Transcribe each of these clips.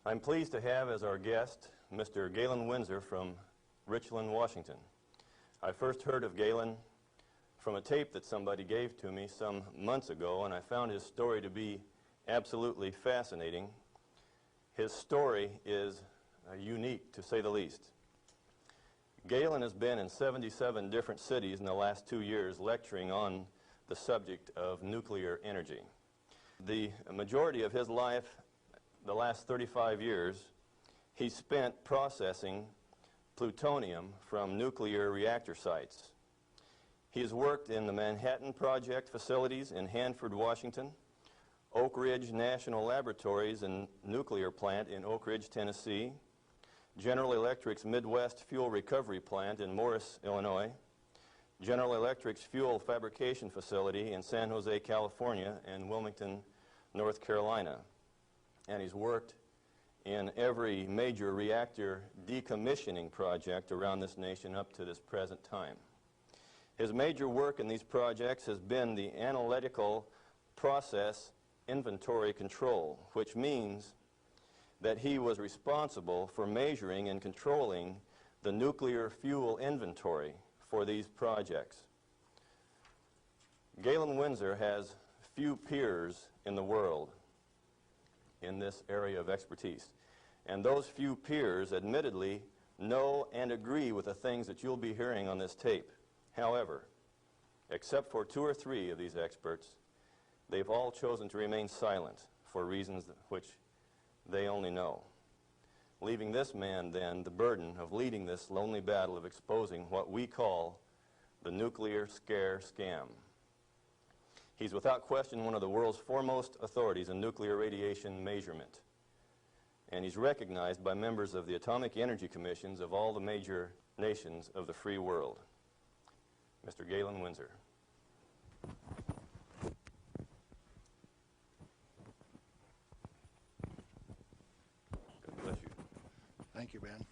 I'm pleased to have as our guest Mr. Galen Windsor from Richland, Washington. I first heard of Galen from a tape that somebody gave to me some months ago, and I found his story to be absolutely fascinating. His story is unique, to say the least. Galen has been in 77 different cities in the last 2 years lecturing on the subject of nuclear energy. The majority of his life, the last 35 years, he spent processing plutonium from nuclear reactor sites. He has worked in the Manhattan Project facilities in Hanford, Washington, Oak Ridge National Laboratories and Nuclear Plant in Oak Ridge, Tennessee, General Electric's Midwest Fuel Recovery Plant in Morris, Illinois, General Electric's Fuel Fabrication Facility in San Jose, California, and Wilmington, North Carolina. And he's worked in every major reactor decommissioning project around this nation up to this present time. His major work in these projects has been the analytical process inventory control, which means that he was responsible for measuring and controlling the nuclear fuel inventory for these projects. Galen Windsor has few peers in the world in this area of expertise. And those few peers admittedly know and agree with the things that you'll be hearing on this tape. However, except for 2 or 3 of these experts, they've all chosen to remain silent for reasons which they only know, leaving this man then the burden of leading this lonely battle of exposing what we call the nuclear scare scam. He's without question one of the world's foremost authorities in nuclear radiation measurement, and he's recognized by members of the Atomic Energy Commissions of all the major nations of the free world. Mr. Galen Windsor. God bless you. Thank you, Ben.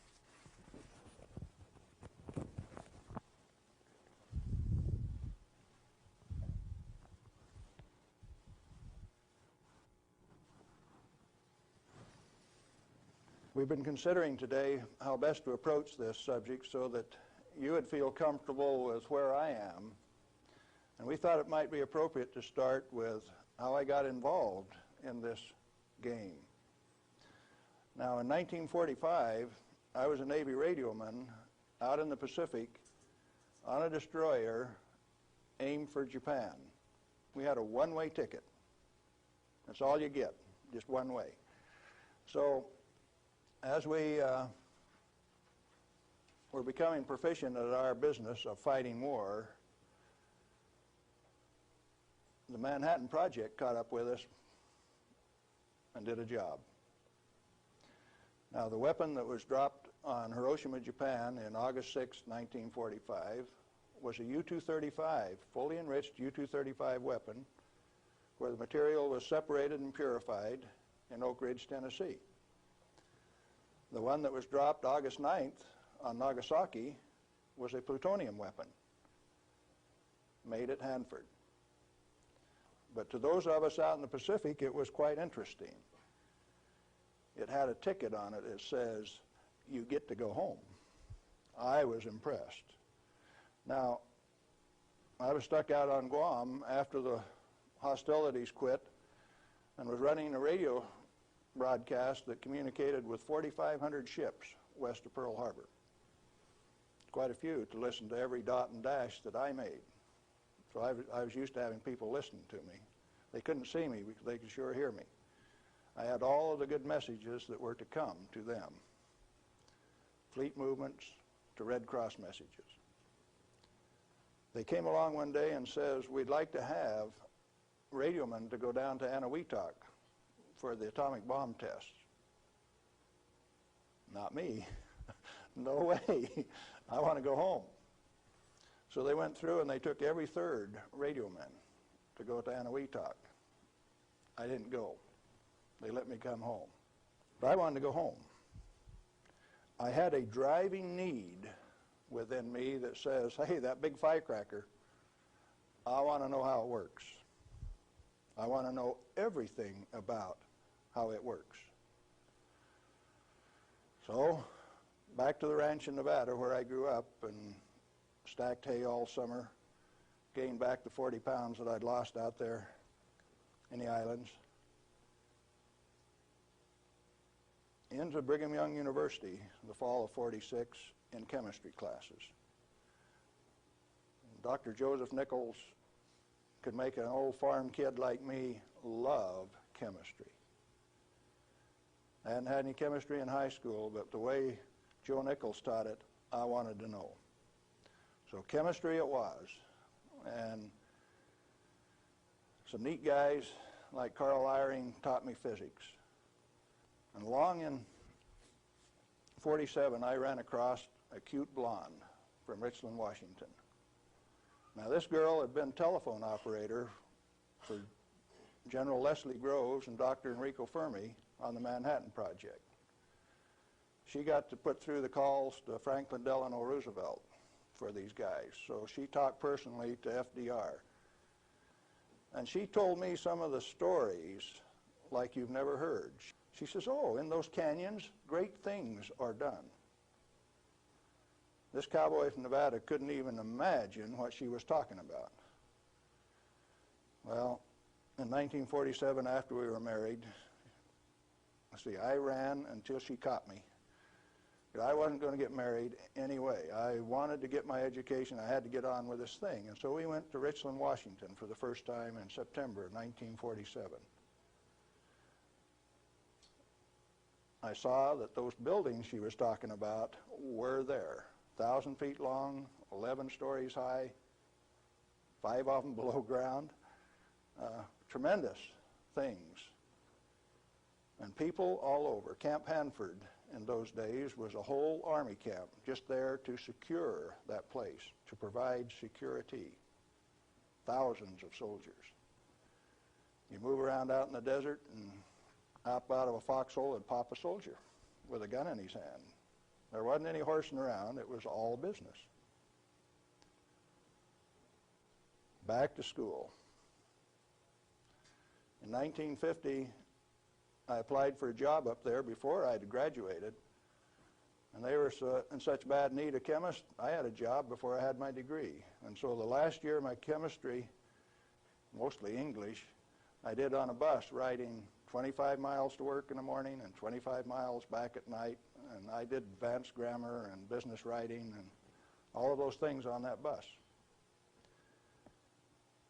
We've been considering today how best to approach this subject so that you would feel comfortable with where I am. And we thought it might be appropriate to start with how I got involved in this game. Now, in 1945, I was a Navy radioman out in the Pacific on a destroyer aimed for Japan. We had a one-way ticket. That's all you get, just one way. So as we were becoming proficient at our business of fighting war, the Manhattan Project caught up with us and did a job. Now, the weapon that was dropped on Hiroshima, Japan in August 6, 1945 was a U-235, fully enriched U-235 weapon where the material was separated and purified in Oak Ridge, Tennessee. The one that was dropped August 9th on Nagasaki was a plutonium weapon made at Hanford. But to those of us out in the Pacific, it was quite interesting. It had a ticket on it that says, "You get to go home." I was impressed. Now, I was stuck out on Guam after the hostilities quit and was running a radio broadcast that communicated with 4,500 ships west of Pearl Harbor. Quite a few to listen to every dot and dash that I made. So I was used to having people listen to me. They couldn't see me, because they could sure hear me. I had all of the good messages that were to come to them. Fleet movements to Red Cross messages. They came along one day and says, "We'd like to have radiomen to go down to Eniwetok for the atomic bomb tests." Not me. No way. I want to go home. So they went through and they took every third radioman to go to Eniwetok. I didn't go. They let me come home. But I wanted to go home. I had a driving need within me that says, hey, that big firecracker, I want to know how it works. I want to know everything about how it works. So, back to the ranch in Nevada where I grew up and stacked hay all summer, gained back the 40 pounds that I'd lost out there in the islands. Into Brigham Young University in the fall of '46 in chemistry classes. Dr. Joseph Nichols could make an old farm kid like me love chemistry. I hadn't had any chemistry in high school, but the way Joe Nichols taught it, I wanted to know. So chemistry it was. And some neat guys like Carl Eyring taught me physics. And along in '47, I ran across a cute blonde from Richland, Washington. Now, this girl had been telephone operator for General Leslie Groves and Dr. Enrico Fermi on the Manhattan Project. She got to put through the calls to Franklin Delano Roosevelt for these guys, so she talked personally to FDR. And she told me some of the stories like you've never heard. She says, oh, in those canyons, great things are done. This cowboy from Nevada couldn't even imagine what she was talking about. Well, in 1947, after we were married, I ran until she caught me. But I wasn't going to get married anyway. I wanted to get my education. I had to get on with this thing. And so we went to Richland, Washington for the first time in September of 1947. I saw that those buildings she was talking about were there. 1,000 feet long, 11 stories high, 5 of them below ground. Tremendous things. And people all over. Camp Hanford in those days was a whole army camp just there to secure that place, to provide security. Thousands of soldiers. You move around out in the desert and up out of a foxhole would pop a soldier with a gun in his hand. There wasn't any horsing around. It was all business. Back to school. In 1950, I applied for a job up there before I had graduated, and they were in such bad need of chemists, I had a job before I had my degree. And so the last year of my chemistry, mostly English, I did on a bus, riding 25 miles to work in the morning and 25 miles back at night. And I did advanced grammar and business writing and all of those things on that bus.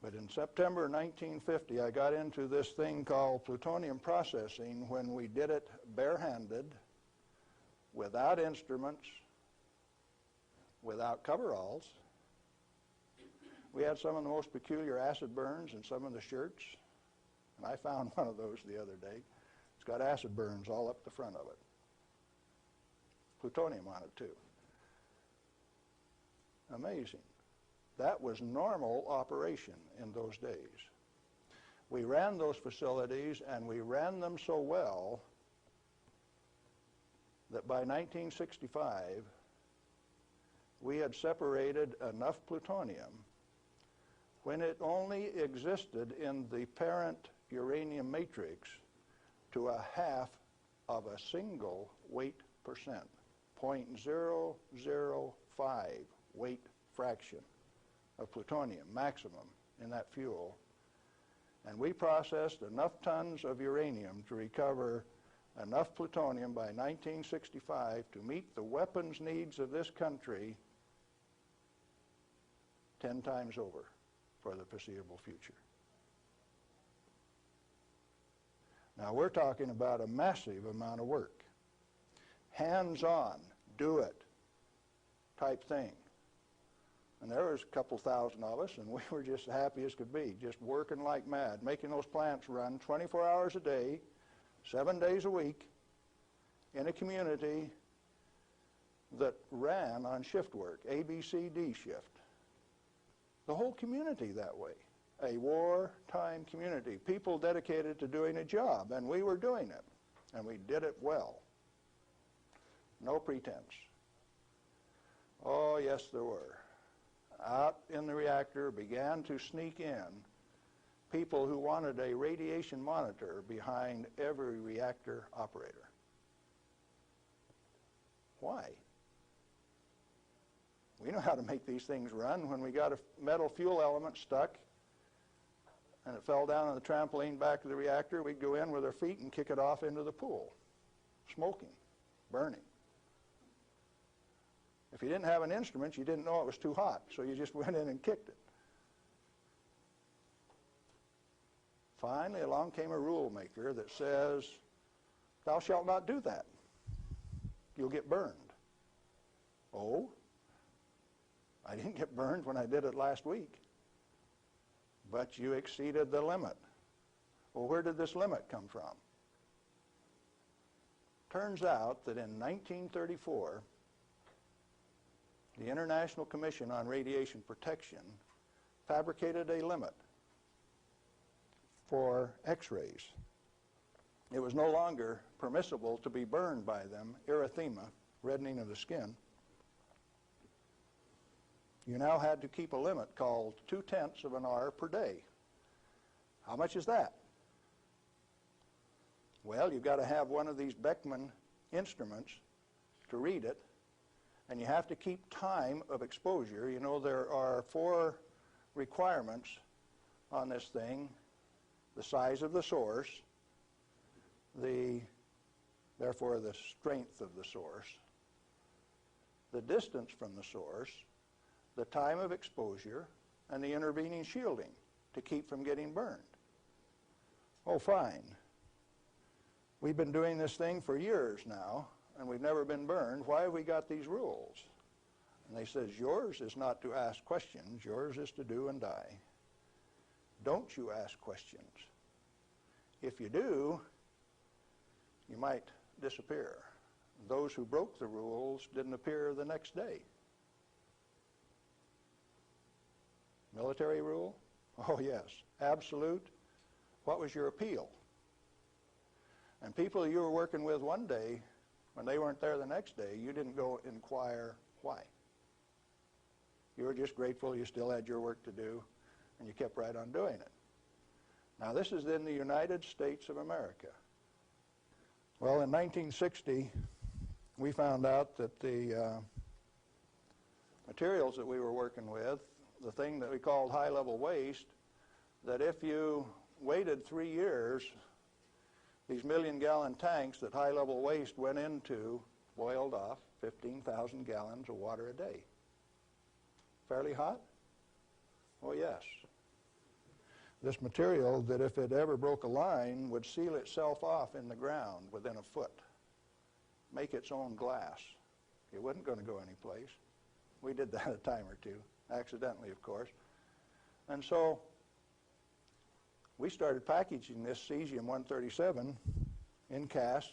But in September 1950, I got into this thing called plutonium processing when we did it barehanded, without instruments, without coveralls. We had some of the most peculiar acid burns in some of the shirts. And I found one of those the other day. It's got acid burns all up the front of it. Plutonium on it, too. Amazing. That was normal operation in those days. We ran those facilities, and we ran them so well that by 1965, we had separated enough plutonium when it only existed in the parent uranium matrix to a half of a single weight percent, 0.005 weight fraction of plutonium maximum in that fuel. And we processed enough tons of uranium to recover enough plutonium by 1965 to meet the weapons needs of this country 10 times over for the foreseeable future. Now we're talking about a massive amount of work. Hands-on, do it type thing. And there was a couple thousand of us, and we were just happy as could be, just working like mad, making those plants run 24 hours a day, 7 days a week, in a community that ran on shift work, ABCD shift. The whole community that way. A wartime community, people dedicated to doing a job, and we were doing it, and we did it well. No pretense. Oh, yes, there were. Out in the reactor began to sneak in people who wanted a radiation monitor behind every reactor operator. Why? We know how to make these things run. When we got a metal fuel element stuck and it fell down on the trampoline back of the reactor, we'd go in with our feet and kick it off into the pool, smoking, burning. If you didn't have an instrument, you didn't know it was too hot, so you just went in and kicked it. Finally, along came a rule maker that says, thou shalt not do that. You'll get burned. Oh? I didn't get burned when I did it last week. But you exceeded the limit. Well, where did this limit come from? Turns out that in 1934, the International Commission on Radiation Protection fabricated a limit for X-rays. It was no longer permissible to be burned by them, erythema, reddening of the skin. You now had to keep a limit called 0.2 of an R per day. How much is that? Well, you've got to have one of these Beckman instruments to read it, and you have to keep time of exposure. You know, there are 4 requirements on this thing: the size of the source, therefore the strength of the source, the distance from the source, the time of exposure, and the intervening shielding to keep from getting burned. Oh, fine. We've been doing this thing for years now, and we've never been burned. Why have we got these rules? And they says, yours is not to ask questions, yours is to do and die. Don't you ask questions. If you do, you might disappear. Those who broke the rules didn't appear the next day. Military rule? Oh, yes. Absolute. What was your appeal? And people you were working with one day, when they weren't there the next day, you didn't go inquire why. You were just grateful you still had your work to do, and you kept right on doing it. Now, this is in the United States of America. Well, in 1960, we found out that the materials that we were working with, the thing that we called high-level waste, that if you waited 3 years, these million-gallon tanks that high-level waste went into boiled off 15,000 gallons of water a day. Fairly hot? Oh, yes. This material, that if it ever broke a line, would seal itself off in the ground within a foot, make its own glass. It wasn't going to go anyplace. We did that a time or two, accidentally, of course. And so we started packaging this cesium-137 in casks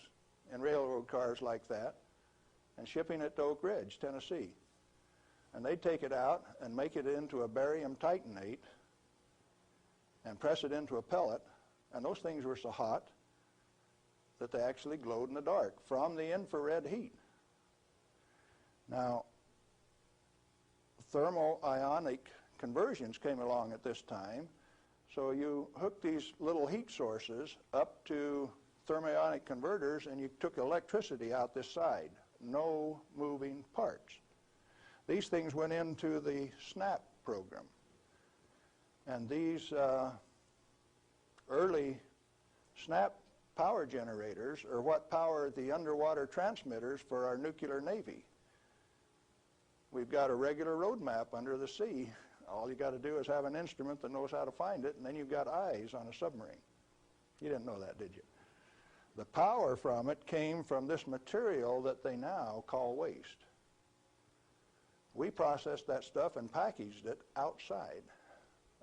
in railroad cars like that and shipping it to Oak Ridge, Tennessee. And they'd take it out and make it into a barium titanate and press it into a pellet, and those things were so hot that they actually glowed in the dark from the infrared heat. Now, thermoionic conversions came along at this time, so you hooked these little heat sources up to thermionic converters and you took electricity out this side, no moving parts. These things went into the SNAP program. And these early SNAP power generators are what power the underwater transmitters for our nuclear navy. We've got a regular road map under the sea. All you got to do is have an instrument that knows how to find it, and then you've got eyes on a submarine. You didn't know that, did you? The power from it came from this material that they now call waste. We processed that stuff and packaged it outside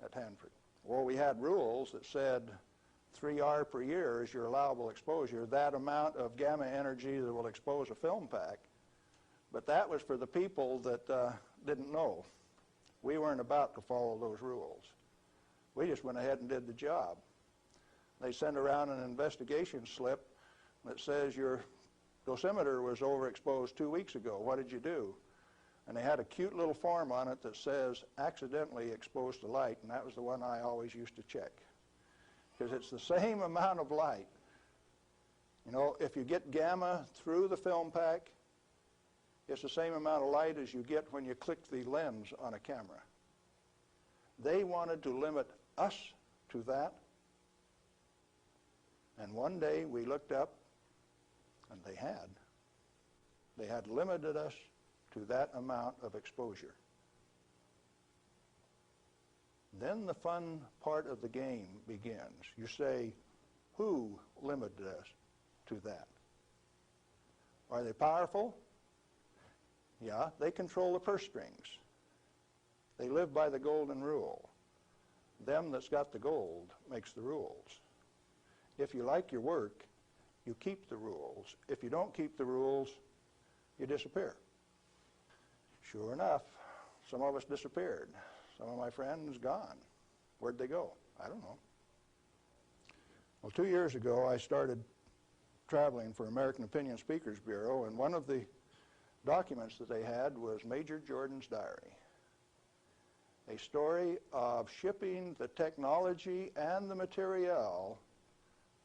at Hanford. Well, we had rules that said 3R per year is your allowable exposure, that amount of gamma energy that will expose a film pack. But that was for the people that didn't know. We weren't about to follow those rules. We just went ahead and did the job. They send around an investigation slip that says your dosimeter was overexposed 2 weeks ago. What did you do? And they had a cute little form on it that says accidentally exposed to light, and that was the one I always used to check. Because it's the same amount of light. You know, if you get gamma through the film pack, It's the same amount of light as you get when you click the lens on a camera. They wanted to limit us to that. And one day we looked up, and they had. They had limited us to that amount of exposure. Then the fun part of the game begins. You say, who limited us to that? Are they powerful? Yeah, they control the purse strings. They live by the golden rule. Them that's got the gold makes the rules. If you like your work, you keep the rules. If you don't keep the rules, you disappear. Sure enough, some of us disappeared. Some of my friends gone. Where'd they go? I don't know. Well, 2 years ago, I started traveling for American Opinion Speakers Bureau, and one of the documents that they had was Major Jordan's diary. A story of shipping the technology and the material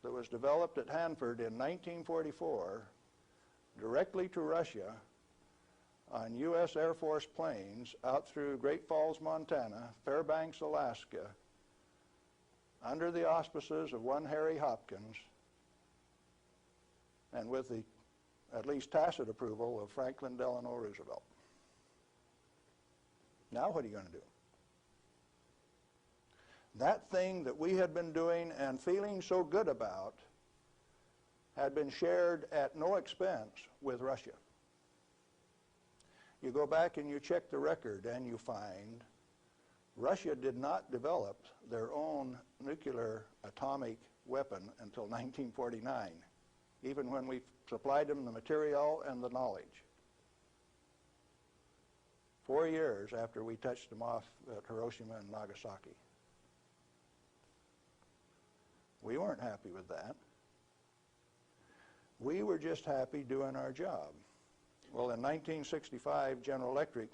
that was developed at Hanford in 1944 directly to Russia on U.S. Air Force planes out through Great Falls, Montana, Fairbanks, Alaska, under the auspices of one Harry Hopkins, and with the at least tacit approval of Franklin Delano Roosevelt. Now what are you going to do? That thing that we had been doing and feeling so good about had been shared at no expense with Russia. You go back and you check the record and you find Russia did not develop their own nuclear atomic weapon until 1949, even when we supplied them the material and the knowledge. 4 years after we touched them off at Hiroshima and Nagasaki. We weren't happy with that. We were just happy doing our job. Well, in 1965, General Electric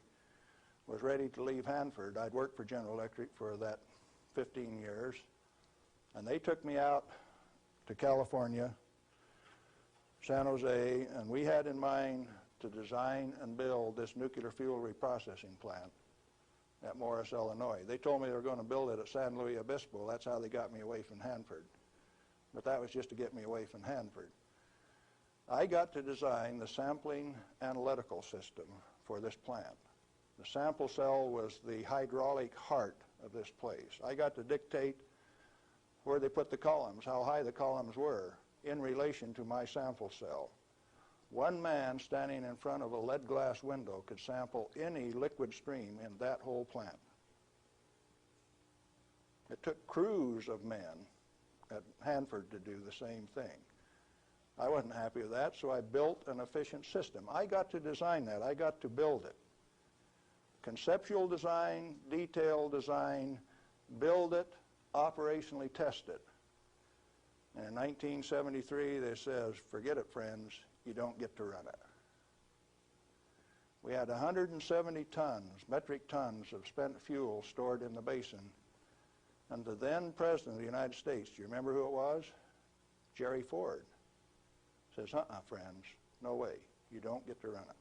was ready to leave Hanford. I'd worked for General Electric for that 15 years, and they took me out to California, San Jose, and we had in mind to design and build this nuclear fuel reprocessing plant at Morris, Illinois. They told me they were going to build it at San Luis Obispo. That's how they got me away from Hanford. But that was just to get me away from Hanford. I got to design the sampling analytical system for this plant. The sample cell was the hydraulic heart of this place. I got to dictate where they put the columns, how high the columns were in relation to my sample cell. One man standing in front of a lead glass window could sample any liquid stream in that whole plant. It took crews of men at Hanford to do the same thing. I wasn't happy with that, so I built an efficient system. I got to design that. I got to build it. Conceptual design, detailed design, build it, operationally test it. And in 1973, they says, forget it, friends, you don't get to run it. We had 170 tons, metric tons of spent fuel stored in the basin. And the then President of the United States, do you remember who it was? Jerry Ford. Says, friends, no way, you don't get to run it.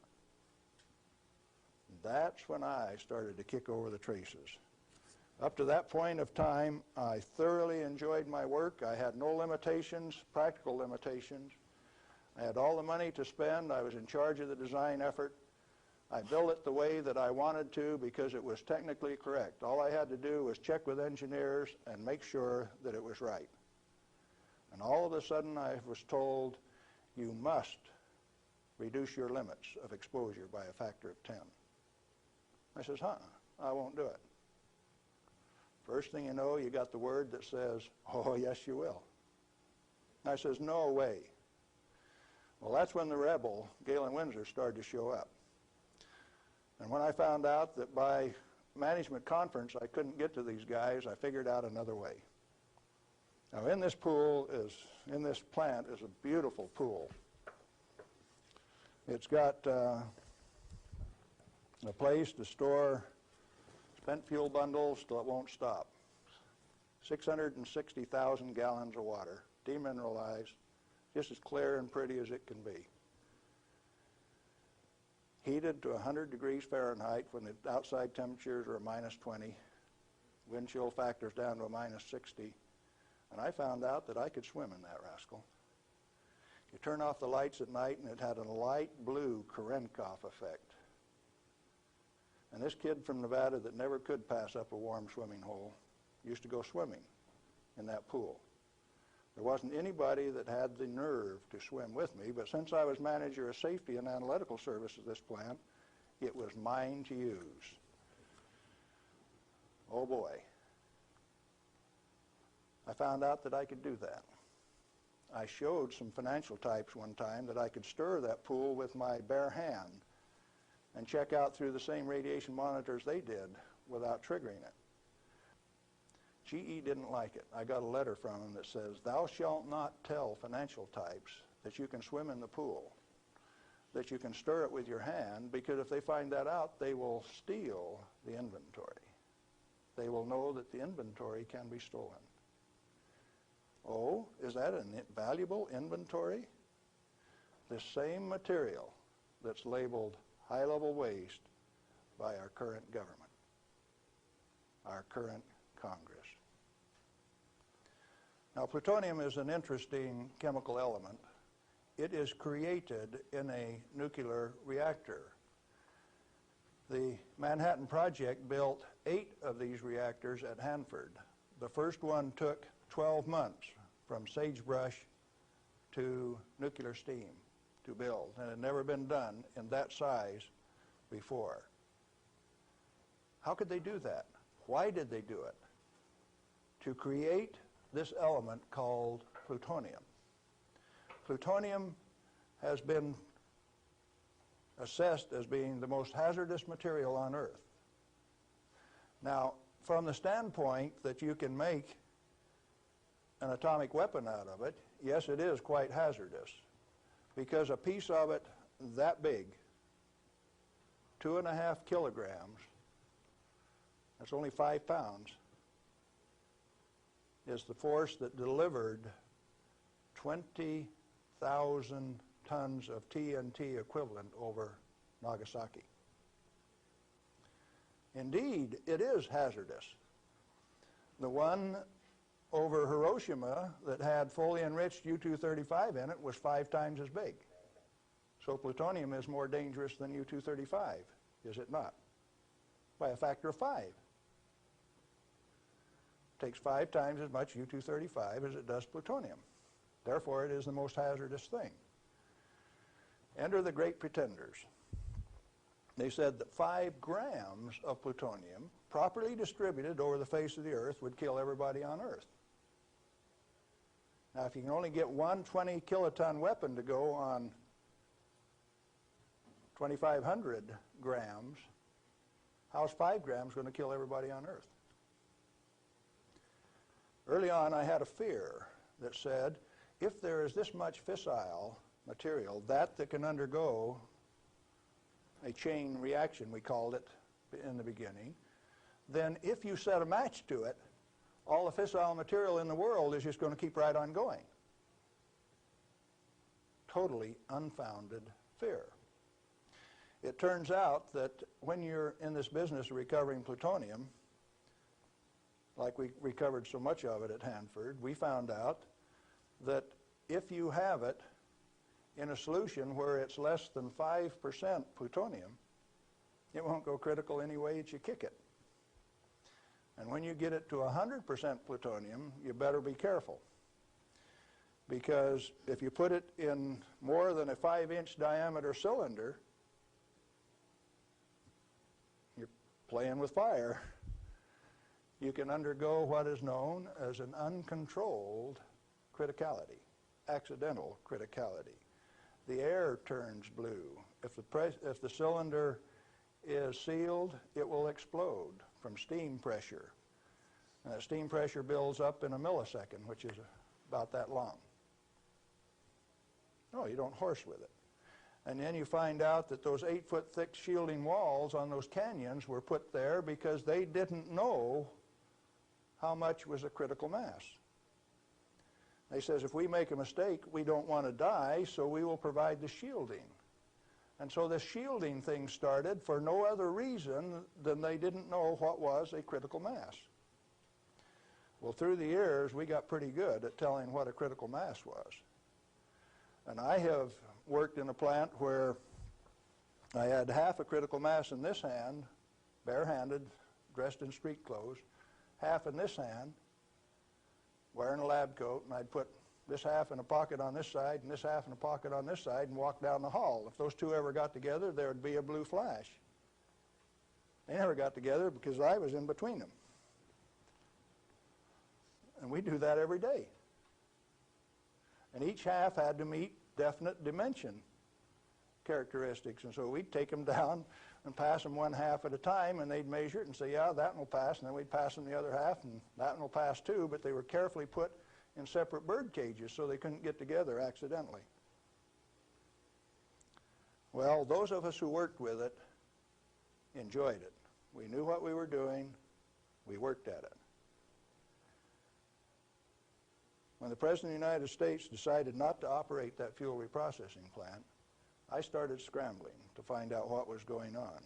That's when I started to kick over the traces. Up to that point of time, I thoroughly enjoyed my work. I had no limitations, practical limitations. I had all the money to spend. I was in charge of the design effort. I built it the way that I wanted to because it was technically correct. All I had to do was check with engineers and make sure that it was right. And all of a sudden I was told, you must reduce your limits of exposure by a factor of 10. I says, I won't do it. First thing you know, you got the word that says, oh, yes, you will. I says, no way. Well, that's when the rebel, Galen Winsor, started to show up. And when I found out that by management conference I couldn't get to these guys, I figured out another way. Now, in this plant is a beautiful pool. It's got a place to store spent fuel bundles till it won't stop. 660,000 gallons of water, demineralized, just as clear and pretty as it can be. heated to 100 degrees Fahrenheit when the outside temperatures are -20, wind chill factors down to a -60, and I found out that I could swim in that rascal. You turn off the lights at night and it had a light blue Cherenkov effect. And this kid from Nevada that never could pass up a warm swimming hole used to go swimming in that pool. There wasn't anybody that had the nerve to swim with me, but since I was manager of safety and analytical services at this plant, it was mine to use. Oh boy. I found out that I could do that. I showed some financial types one time that I could stir that pool with my bare hand and check out through the same radiation monitors they did without triggering it. GE didn't like it. I got a letter from him that says, "Thou shalt not tell financial types that you can swim in the pool, that you can stir it with your hand, because if they find that out, they will steal the inventory. They will know that the inventory can be stolen." Oh, is that a valuable inventory? The same material that's labeled high-level waste by our current government, our current Congress. Now, plutonium is an interesting chemical element. It is created in a nuclear reactor. The Manhattan Project built 8 of these reactors at Hanford. The first one took 12 months from sagebrush to nuclear steam to build, and it had never been done in that size before. How could they do that? Why did they do it? To create this element called plutonium. Plutonium has been assessed as being the most hazardous material on Earth. Now, from the standpoint that you can make an atomic weapon out of it, yes, it is quite hazardous, because a piece of it that big, 2.5 kilograms, that's only 5 pounds, is the force that delivered 20,000 tons of TNT equivalent over Nagasaki. Indeed, it is hazardous. The one over Hiroshima that had fully enriched U-235 in it was 5 times as big. So plutonium is more dangerous than U-235, is it not? By a factor of 5. It takes 5 times as much U-235 as it does plutonium. Therefore, it is the most hazardous thing. Enter the great pretenders. They said that 5 grams of plutonium, properly distributed over the face of the Earth, would kill everybody on Earth. Now, if you can only get one 20 kiloton weapon to go on 2,500 grams, how's 5 grams going to kill everybody on Earth? Early on, I had a fear that said, if there is this much fissile material, that can undergo a chain reaction, we called it in the beginning, then if you set a match to it, all the fissile material in the world is just going to keep right on going. Totally unfounded fear. It turns out that when you're in this business of recovering plutonium, like we recovered so much of it at Hanford, we found out that if you have it in a solution where it's less than 5% plutonium, it won't go critical any way that you kick it. And when you get it to 100% plutonium, you better be careful. Because if you put it in more than a 5-inch diameter cylinder, you're playing with fire. You can undergo what is known as an uncontrolled criticality, accidental criticality. The air turns blue. If the cylinder is sealed, it will explode from steam pressure. And that steam pressure builds up in a millisecond, which is about that long. No, you don't horse with it. And then you find out that those 8-foot thick shielding walls on those canyons were put there because they didn't know how much was a critical mass. They says, if we make a mistake, we don't want to die, so we will provide the shielding. And so this shielding thing started for no other reason than they didn't know what was a critical mass. Well, through the years, we got pretty good at telling what a critical mass was. And I have worked in a plant where I had half a critical mass in this hand, barehanded, dressed in street clothes, half in this hand, wearing a lab coat, and I'd put this half in a pocket on this side and this half in a pocket on this side and walk down the hall. If those two ever got together, there would be a blue flash. They never got together because I was in between them. And we do that every day. And each half had to meet definite dimension characteristics. And so we'd take them down and pass them one half at a time, and they'd measure it and say, yeah, that one will pass. And then we'd pass them the other half, and that one will pass too. But they were carefully put in separate bird cages so they couldn't get together accidentally. Well, those of us who worked with it enjoyed it. We knew what we were doing. We worked at it. When the President of the United States decided not to operate that fuel reprocessing plant, I started scrambling to find out what was going on.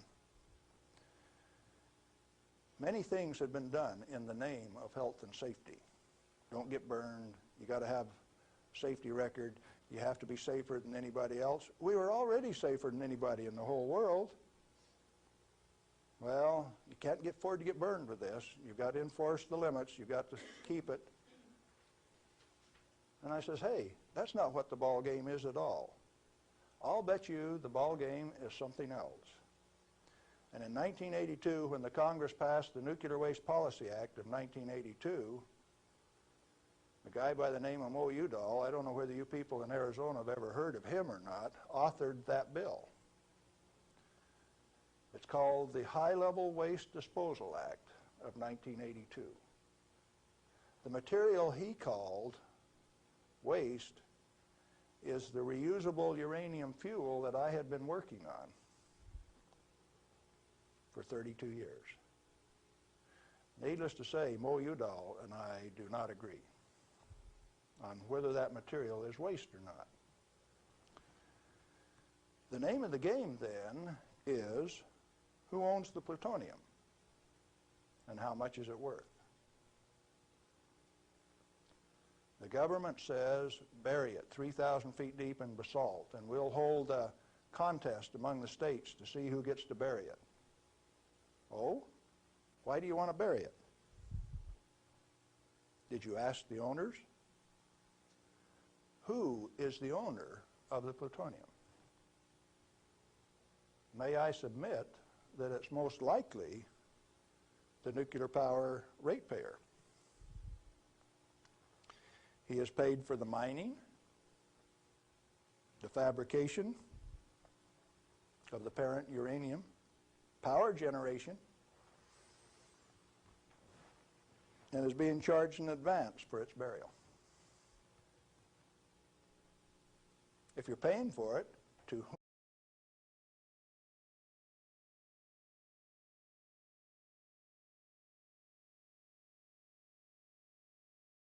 Many things had been done in the name of health and safety. Don't get burned. You got to have a safety record. You have to be safer than anybody else. We were already safer than anybody in the whole world. Well, you can't afford to get burned with this. You've got to enforce the limits. You've got to keep it. And I says, hey, that's not what the ball game is at all. I'll bet you the ball game is something else. And in 1982, when the Congress passed the Nuclear Waste Policy Act of 1982, a guy by the name of Mo Udall, I don't know whether you people in Arizona have ever heard of him or not, authored that bill. It's called the High-Level Waste Disposal Act of 1982. The material he called waste is the reusable uranium fuel that I had been working on for 32 years. Needless to say, Mo Udall and I do not agree on whether that material is waste or not. The name of the game then is who owns the plutonium and how much is it worth? The government says bury it 3,000 feet deep in basalt, and we'll hold a contest among the states to see who gets to bury it. Oh? Why do you want to bury it? Did you ask the owners? Who is the owner of the plutonium? May I submit that it's most likely the nuclear power ratepayer. He has paid for the mining, the fabrication of the parent uranium, power generation, and is being charged in advance for its burial. If you're paying for it, to